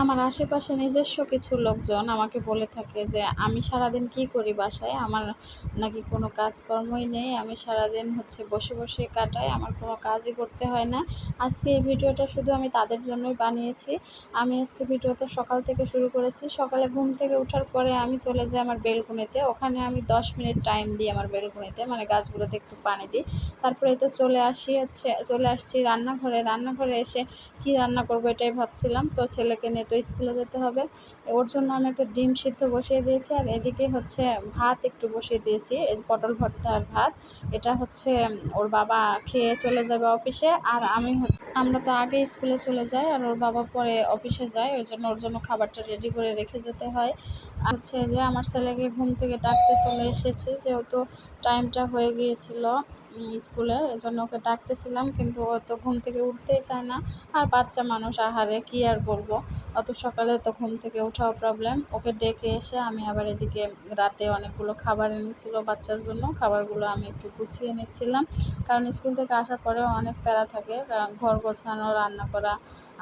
আমার আশেপাশে নিজস্ব কিছু লোকজন আমাকে বলে থাকে যে আমি সারাদিন কি করি বাসায়, আমার নাকি কোনো কাজকর্মই নেই, আমি সারাদিন বসে বসে কাটাই, আমার কোনো কাজই করতে হয় না। আজকে এই ভিডিওটা শুধু আমি তাদের জন্যই বানিয়েছি। আমি আজকে ভিডিওটা সকাল থেকে শুরু করেছি। সকালে ঘুম থেকে ওঠার পরে আমি চলে যাই আমার বেলকনিতে, ওখানে আমি 10 মিনিট টাইম দিই আমার বেলকনিতে, মানে গাছগুলোতে একটু পানি দিই। তারপরে তো চলে আসছি রান্নাঘরে এসে কি রান্না করবো এটাই ভাবছিলাম। তো ছেলেকে নিয়ে তো স্কুলে যেতে হবে, ওর জন্য আমি একটা ডিম সিদ্ধ বসিয়ে দিয়েছি, আর এদিকে ভাত একটু বসিয়ে দিয়েছি, এই পটল ভর্তা আর ভাত। এটা ওর বাবা খেয়ে চলে যাবে অফিসে, আর আমরা তো আগে স্কুলে চলে যাই আর ওর বাবা পরে অফিসে যায়, ওই জন্য ওর জন্য খাবারটা রেডি করে রেখে যেতে হয়। যে আমার ছেলেকে ঘুম থেকে ডাকতে চলে এসেছি, যেহেতু টাইমটা হয়ে গিয়েছিল স্কুলে, এজন্য ওকে ডাকতেছিলাম, কিন্তু ও তো ঘুম থেকে উঠতেই চায় না। আর বাচ্চা মানুষ, আহারে কি আর বলবো, অত সকালে তো ঘুম থেকে ওঠাও প্রবলেম। ওকে ডেকে এসে আমি আবার এদিকে রাতে অনেকগুলো খাবার এনেছিল বাচ্চার জন্য, খাবারগুলো আমি একটু গুছিয়ে নিচ্ছিলাম, কারণ স্কুল থেকে আসার পরেও অনেক প্যারা থাকে, কারণ ঘর গোছানো, রান্না করা,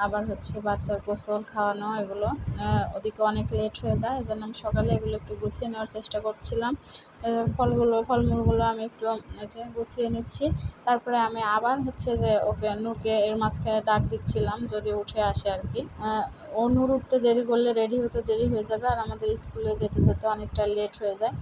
আবার বাচ্চার গোসল খাওয়ানো, এগুলো ওদিকে অনেক লেট হয়ে যায়। এই জন্য আমি সকালে এগুলো একটু গুছিয়ে নেওয়ার চেষ্টা করছিলাম। ফলমূলগুলো আমি একটু গুছিয়ে নিচ্ছি। তারপরে আমি আবার ওকে নূরকে এর মাঝখানে ডাক দিচ্ছিলাম যদি উঠে আসে আর কি। ও নূর উঠতে দেরি করলে রেডি হতে দেরি হয়ে যাবে, আর আমাদের স্কুলে যেতে যেতে অনেকটা লেট হয়ে যায়।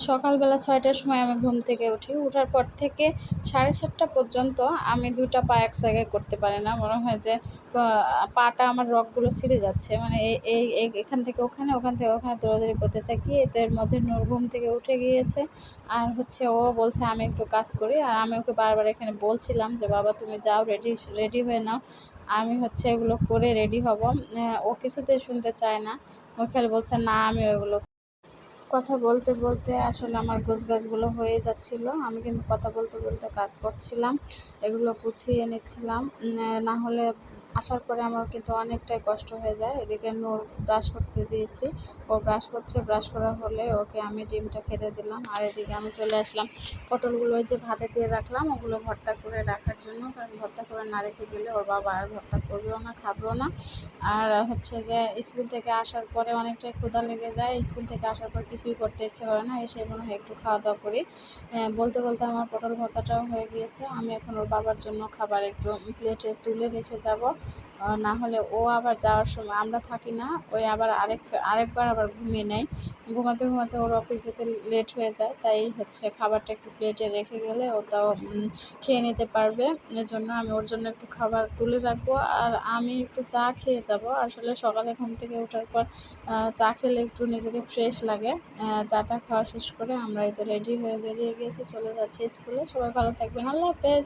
সকালবেলা 6টার সময় আমি ঘুম থেকে উঠি, ওঠার পর থেকে 7:30 পর্যন্ত আমি 2টা পা এক জায়গায় করতে পারি না, মনে হয় যে পাটা আমার রগগুলো ছিঁড়ে যাচ্ছে, মানে এখান থেকে ওখানে, ওখান থেকে ওখানে দৌড়াদৌড়ি করতে থাকি। তো এর মধ্যে নূর ঘুম থেকে উঠে গিয়েছে, আর ও বলছে আমি একটু কাজ করি, আর আমি ওকে বারবার এখানে বলছিলাম যে বাবা তুমি যাও, রেডি হয়ে নাও, আমি এগুলো করে রেডি হব। ও কিছুতেই শুনতে চায় না, ও খালি বলছে না আমি ওইগুলো। কথা বলতে বলতে আসলে আমার গোছগাছগুলো হয়ে যাচ্ছিল, আমি কিন্তু কথা বলতে বলতে কাজ করছিলাম, এগুলো গুছিয়ে নিচ্ছিলাম। না হলে আসার পরে আমার কিন্তু অনেকটাই কষ্ট হয়ে যায়। এদিকে নূর ব্রাশ করতে দিয়েছি, ও ব্রাশ করছে, ব্রাশ করা হলে ওকে আমি ডিমটা খেতে দিলাম, আর এদিকে আমি চলে আসলাম পটলগুলো ওই যে ভাতে দিয়ে রাখলাম, ওগুলো ভর্তা করে রাখার জন্য, কারণ ভর্তা করে না রেখে গেলে ওর বাবা আর ভর্তা করবেও না, খাবেও না। আর যে স্কুল থেকে আসার পরে অনেকটাই ক্ষুধা লেগে যায়, স্কুল থেকে আসার পর কিছুই করতে ইচ্ছে করে না, এসে মনে হয় একটু খাওয়া দাওয়া করি। বলতে বলতে আমার পটল ভর্তাটাও হয়ে গিয়েছে, আমি এখন ওর বাবার জন্য খাবার একটু প্লেটে তুলে রেখে যাব। না হলে ও আবার যাওয়ার সময়, আমরা থাকি না, ওই আবার আরেকবার আবার ঘুমিয়ে নেয়, ঘুমাতে ঘুমাতে ওর অফিস যেতে লেট হয়ে যায়, তাই খাবারটা একটু প্লেটে রেখে গেলে ও তাও খেয়ে নিতে পারবে। এজন্য আমি ওর জন্য একটু খাবার তুলে রাখবো, আর আমি একটু চা খেয়ে যাব। আসলে সকালে ঘুম থেকে ওঠার পর চা খেলে একটু নিজেকে ফ্রেশ লাগে। চাটা খাওয়া শেষ করে আমরা এই তো রেডি হয়ে বেরিয়ে গিয়েছি, চলে যাচ্ছি স্কুলে। সবাই ভালো থাকবেন, আল্লাহ হাফেজ।